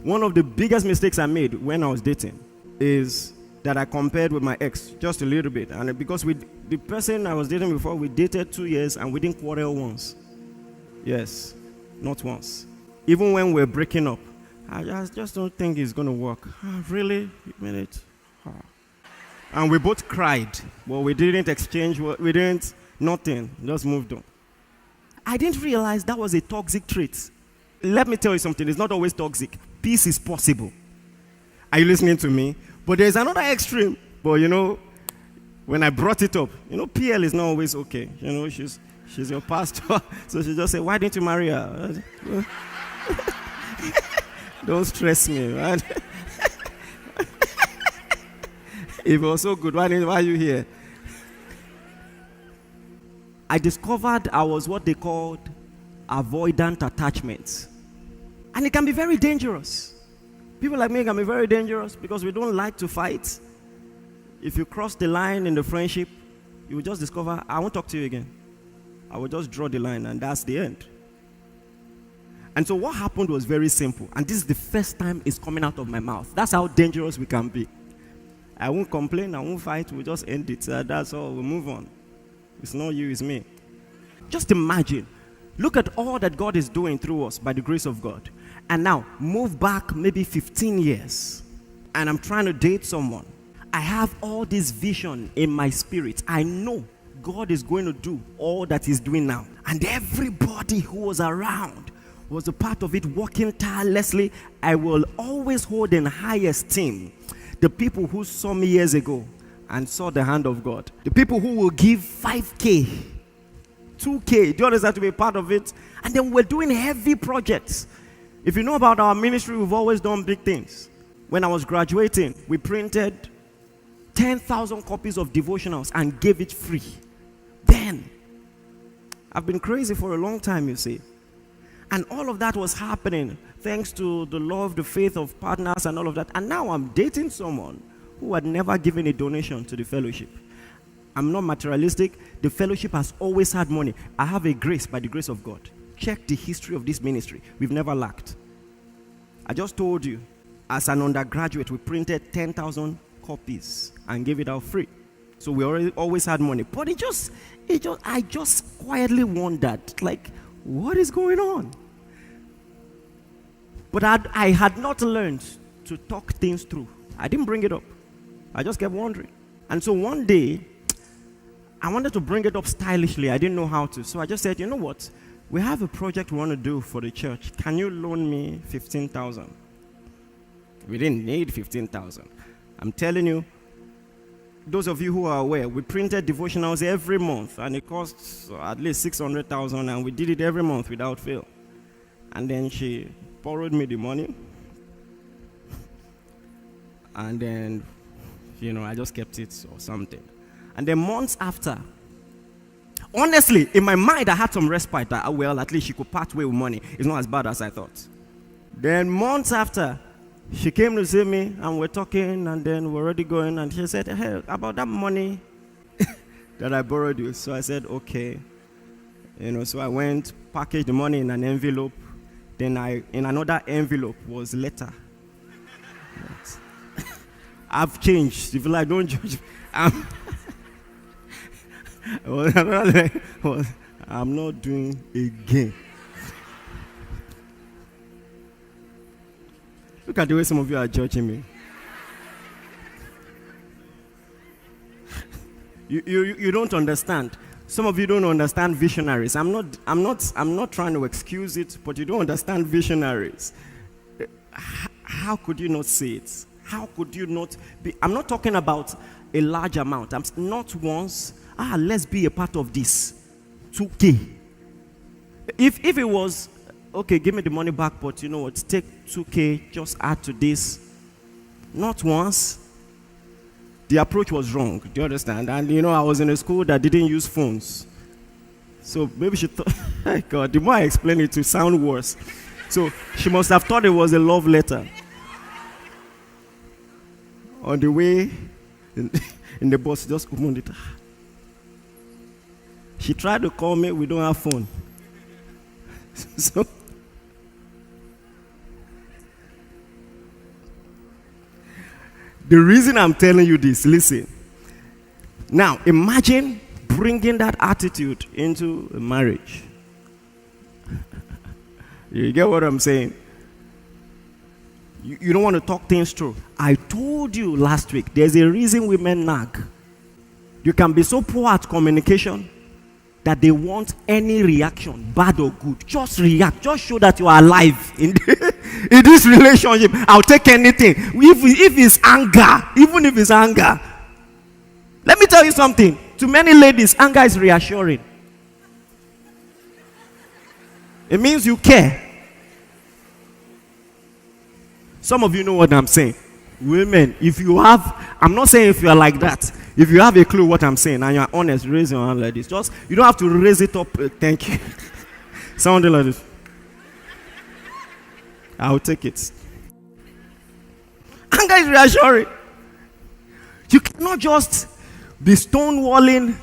One of the biggest mistakes I made when I was dating is that I compared with my ex just a little bit. And because the person I was dating before, we dated 2 years and we didn't quarrel once. Yes, not once. Even when we're breaking up, I just don't think it's going to work. Really? You mean it? And we both cried, but we didn't exchange, we didn't, nothing, just moved on. I didn't realize that was a toxic trait. Let me tell you something, it's not always toxic. Peace is possible. Are you listening to me? But there's another extreme. But when I brought it up, PL is not always okay. She's your pastor. So she just said, why didn't you marry her? Don't stress me, right? If it was so good, why are you here? I discovered I was what they called avoidant attachments. And it can be very dangerous. People like me can be very dangerous because we don't like to fight. If you cross the line in the friendship, you will just discover, I won't talk to you again. I will just draw the line and that's the end. And so what happened was very simple. And this is the first time it's coming out of my mouth. That's how dangerous we can be. I won't complain, I won't fight, we'll just end it. That's all, we'll move on. It's not you, it's me. Just imagine. Look at all that God is doing through us by the grace of God. And now, move back maybe 15 years. And I'm trying to date someone. I have all this vision in my spirit. I know God is going to do all that He's doing now. And everybody who was around was a part of it, working tirelessly. I will always hold in high esteem the people who saw me years ago and saw the hand of God. The people who will give 5K, 2K, do you understand, to be a part of it? And then we're doing heavy projects. If you know about our ministry, we've always done big things. When I was graduating, we printed 10,000 copies of devotionals and gave it free. Then, I've been crazy for a long time, you see. And all of that was happening thanks to the love, the faith of partners and all of that. And now I'm dating someone who had never given a donation to the fellowship. I'm not materialistic. The fellowship has always had money. I have a grace by the grace of God. Check the history of this ministry. We've never lacked. I just told you, as an undergraduate, we printed 10,000 copies and gave it out free. So we always had money. But I just quietly wondered, like, what is going on? But I had not learned to talk things through. I didn't bring it up. I just kept wondering. And so one day, I wanted to bring it up stylishly. I didn't know how to. So I just said, you know what? We have a project we want to do for the church. Can you loan me 15,000? We didn't need 15,000. I'm telling you, those of you who are aware, we printed devotionals every month, and it costs at least 600,000, and we did it every month without fail. And then she borrowed me the money, and then, I just kept it or something. And then months after, honestly, in my mind, I had some respite that, at least she could part way with money. It's not as bad as I thought. Then months after, she came to see me, and we're talking, and then we're already going, and she said, hey, about that money that I borrowed you. So I said, okay. So I went, packaged the money in an envelope. Then in another envelope was letter. I've changed. If you like, don't judge. I'm not doing again. Look at the way some of you are judging me. You don't understand. Some of you don't understand visionaries. I'm not trying to excuse it, but you don't understand visionaries. How could you not see it? How could you not be? I'm not talking about a large amount. I'm not once, let's be a part of this. 2K. If it was, okay, give me the money back, but you know what, take 2K, just add to this. Not once. The approach was wrong, do you understand? And I was in a school that didn't use phones. So maybe she thought, my God, the more I explain it to sound worse. So she must have thought it was a love letter. On the way, in the bus, just opened it. She tried to call me, we don't have phone. So The reason I'm telling you this, listen. Now, imagine bringing that attitude into a marriage. You get what I'm saying? You don't want to talk things through. I told you last week, there's a reason women nag. You can be so poor at communication that they want any reaction, bad or good. Just react. Just show that you are alive in this relationship. I'll take anything. If it's anger, even if it's anger. Let me tell you something. To many ladies, anger is reassuring. It means you care. Some of you know what I'm saying. Women, if you have, I'm not saying if you are like that. If you have a clue what I'm saying and you're honest, raise your hand like this. Just, you don't have to raise it up. Thank you. Something like this. I'll take it. Anger is reassuring. You cannot just be stonewalling,